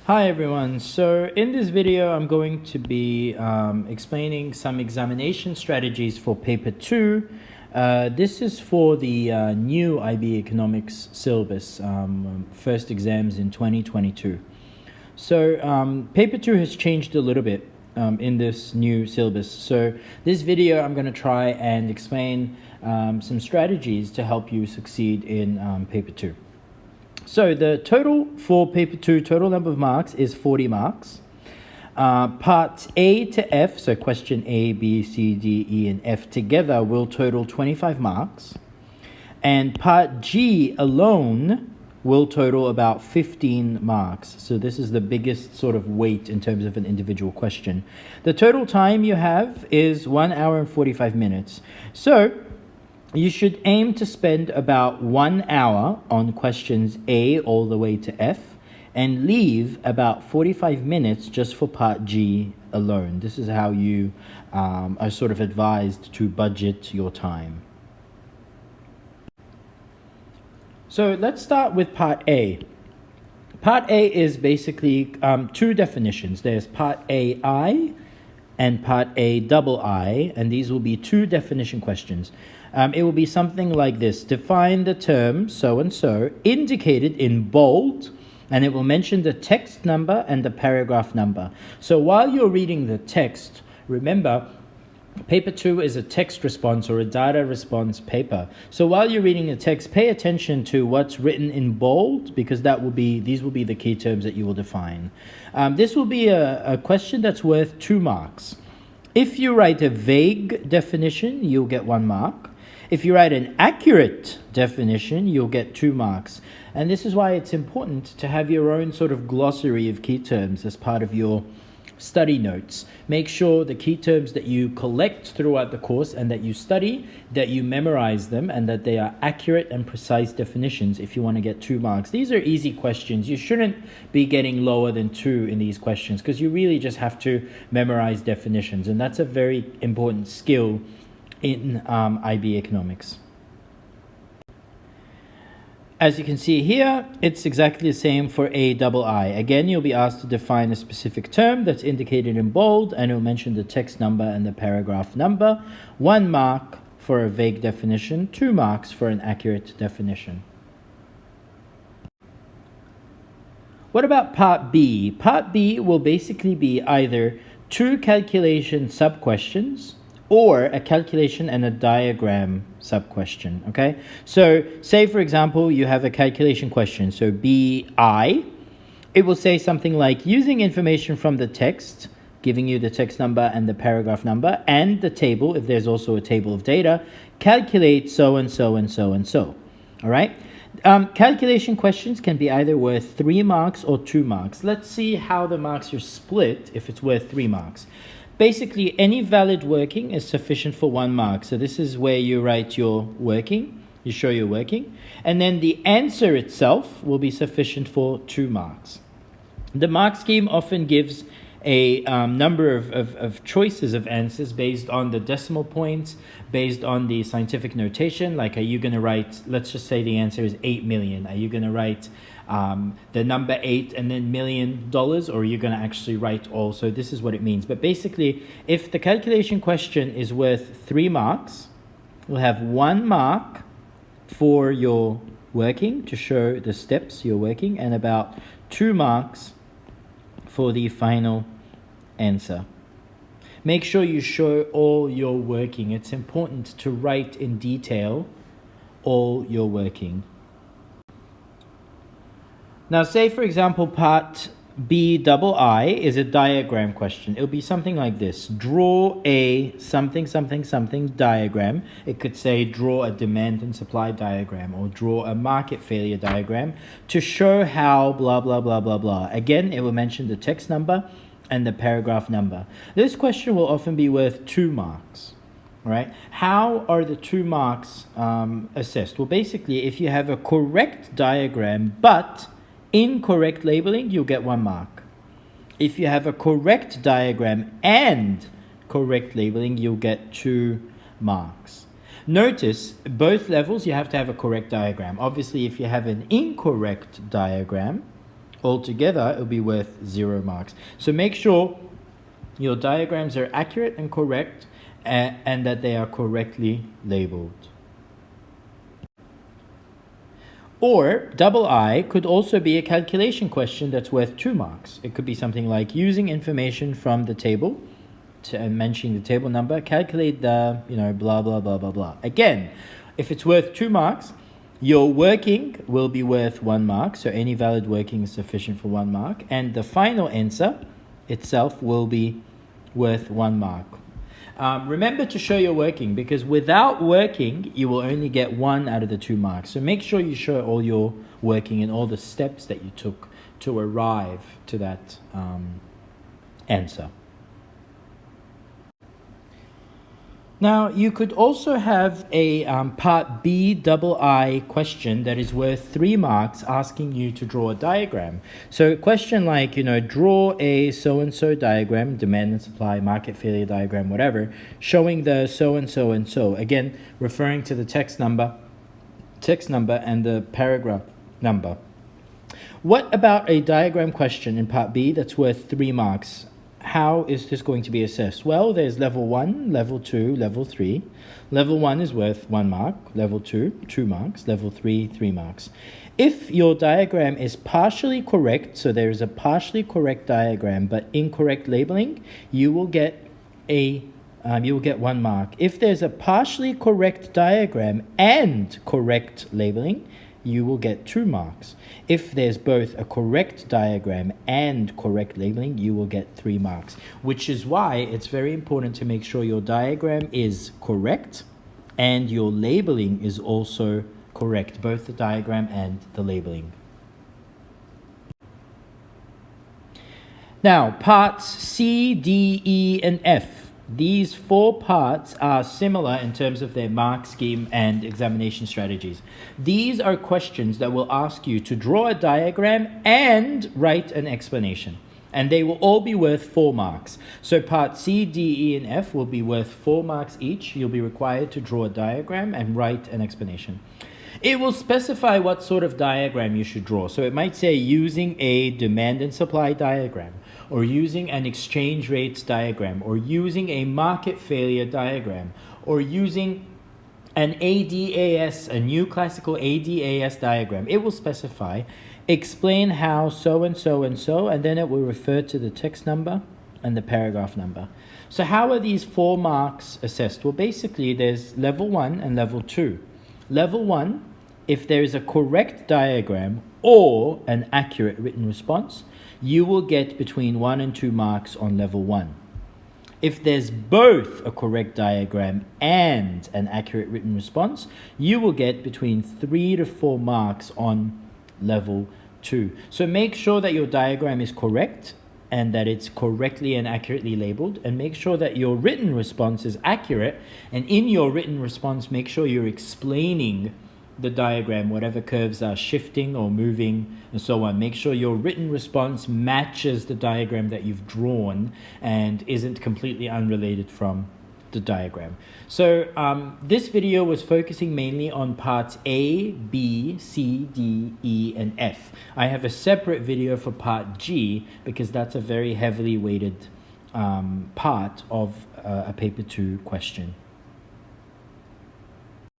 Hi everyone, so in this video I'm going to be explaining some examination strategies for paper 2. This is for the new IB Economics syllabus, first exams in 2022. So paper 2 has changed a little bit in this new syllabus. So this video I'm going to try and explain some strategies to help you succeed in paper 2. So the total for paper 2, total number of marks is 40 marks. Parts A to F, so question A, B, C, D, E, and F together will total 25 marks. And part G alone will total about 15 marks. So this is the biggest sort of weight in terms of an individual question. The total time you have is 1 hour and 45 minutes. So you should aim to spend about 1 hour on questions A all the way to F and leave about 45 minutes just for part G alone. This is how you are sort of advised to budget your time. So let's start with part A. Part A is basically two definitions. There's part AI and part AI, and these will be two definition questions. It will be something like this: define the term so-and-so indicated in bold, and it will mention the text number and the paragraph number. So while you're reading the text, remember, paper 2 is a text response or a data response paper. So while you're reading the text, pay attention to what's written in bold, because these will be the key terms that you will define. This will be a question that's worth 2 marks. If you write a vague definition, you'll get 1 mark. If you write an accurate definition, you'll get 2 marks. And this is why it's important to have your own sort of glossary of key terms as part of your study notes. Make sure the key terms that you collect throughout the course and that you study, that you memorize them, and that they are accurate and precise definitions if you want to get 2 marks. These are easy questions. You shouldn't be getting lower than 2 in these questions because you really just have to memorize definitions, and that's a very important skill in IB Economics. As you can see here, it's exactly the same for AI. Again, you'll be asked to define a specific term that's indicated in bold, and it'll mention the text number and the paragraph number. 1 mark for a vague definition, 2 marks for an accurate definition. What about part B? Part B will basically be either 2 calculation sub-questions or a calculation and a diagram sub-question, okay? So say, for example, you have a calculation question, so BI. It will say something like, using information from the text, giving you the text number and the paragraph number, and the table, if there's also a table of data, calculate so-and-so and so-and-so, all right? Calculation questions can be either worth 3 marks or 2 marks. Let's see how the marks are split if it's worth 3 marks. Basically, any valid working is sufficient for 1 mark. So this is where you write your working, you show your working, and then the answer itself will be sufficient for 2 marks. The mark scheme often gives a number of choices of answers based on the decimal points, based on the scientific notation. Like, are you going to write, let's just say the answer is 8 million. Are you going to write the number 8 and then $1 million, or are you going to actually write all? So this is what it means. But basically, if the calculation question is worth 3 marks, we'll have 1 mark for your working to show the steps you're working, and about 2 marks for the final answer. Make sure you show all your working. It's important to write in detail all your working. Now, say, for example, part BI is a diagram question. It'll be something like this: draw a something, something, something diagram. It could say draw a demand and supply diagram, or draw a market failure diagram to show how blah, blah, blah, blah, blah. Again, it will mention the text number and the paragraph number. This question will often be worth 2 marks. Right? How are the 2 marks assessed? Well, basically, if you have a correct diagram but incorrect labeling, you'll get 1 mark. If you have a correct diagram and correct labeling, you'll get 2 marks. Notice, both levels you have to have a correct diagram. Obviously, if you have an incorrect diagram, altogether, it'll be worth 0 marks. So make sure your diagrams are accurate and correct, and that they are correctly labeled. Or double I could also be a calculation question that's worth 2 marks. It could be something like using information from the table, mentioning the table number, calculate the, blah, blah, blah, blah, blah. Again, if it's worth 2 marks, your working will be worth 1 mark. So any valid working is sufficient for 1 mark. And the final answer itself will be worth 1 mark. Remember to show your working, because without working, you will only get 1 out of the 2 marks. So make sure you show all your working and all the steps that you took to arrive to that answer. Now, you could also have a part B double I question that is worth 3 marks, asking you to draw a diagram. So a question like, draw a so-and-so diagram, demand and supply, market failure diagram, whatever, showing the so-and-so and so. Again, referring to the text number and the paragraph number. What about a diagram question in part B that's worth 3 marks? How is this going to be assessed? Well, there's level 1, level 2, level 3. Level 1 is worth 1 mark, level 2, 2 marks, level 3, 3 marks. If your diagram is partially correct, so there is a partially correct diagram but incorrect labeling, you will get 1 mark. If there's a partially correct diagram and correct labeling, you will get 2 marks. If there's both a correct diagram and correct labeling, you will get 3 marks, which is why it's very important to make sure your diagram is correct and your labeling is also correct, both the diagram and the labeling. Now, parts C, D, E, and F. These 4 parts are similar in terms of their mark scheme and examination strategies. These are questions that will ask you to draw a diagram and write an explanation. And they will all be worth 4 marks. So part C, D, E, and F will be worth 4 marks each. You'll be required to draw a diagram and write an explanation. It will specify what sort of diagram you should draw. So it might say using a demand and supply diagram, or using an exchange rates diagram, or using a market failure diagram, or using an ADAS, a new classical ADAS diagram. It will specify, explain how so and so and so, and then it will refer to the text number and the paragraph number. So how are these 4 marks assessed? Well, basically there's level 1 and level 2. Level 1, if there is a correct diagram or an accurate written response, you will get between 1 and 2 marks on level 1. If there's both a correct diagram and an accurate written response, you will get between 3 to 4 marks on level 2. So make sure that your diagram is correct and that it's correctly and accurately labeled, and make sure that your written response is accurate, and in your written response make sure you're explaining the diagram, whatever curves are shifting or moving and so on. Make sure your written response matches the diagram that you've drawn and isn't completely unrelated from the diagram. So this video was focusing mainly on parts A, B, C, D, E, and F. I have a separate video for part G because that's a very heavily weighted part of a paper 2 question.